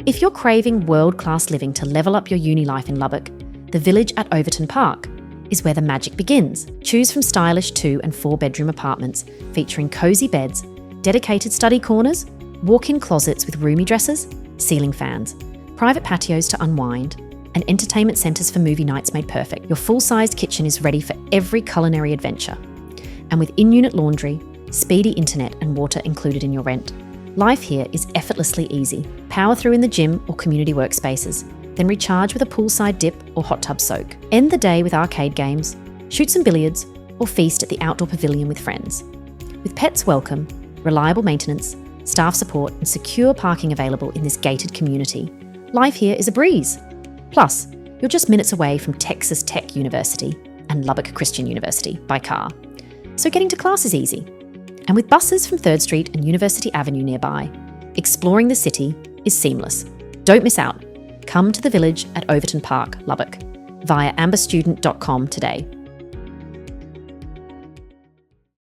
If you're craving world-class living to level up your uni life in Lubbock, the Village at Overton Park is where the magic begins. Choose from stylish 2 and 4 bedroom apartments featuring cosy beds, dedicated study corners, walk-in closets with roomy dressers, ceiling fans, private patios to unwind, and entertainment centres for movie nights made perfect. Your full-sized kitchen is ready for every culinary adventure. And with in-unit laundry, speedy internet and water included in your rent, life here is effortlessly easy. Power through in the gym or community workspaces, then recharge with a poolside dip or hot tub soak. End the day with arcade games, shoot some billiards, or feast at the outdoor pavilion with friends. With pets welcome, reliable maintenance, staff support, and secure parking available in this gated community, life here is a breeze. Plus, you're just minutes away from Texas Tech University and Lubbock Christian University by car, so getting to class is easy. And with buses from 3rd Street and University Avenue nearby, exploring the city is seamless. Don't miss out. Come to the Village at Overton Park, Lubbock, via amberstudent.com today.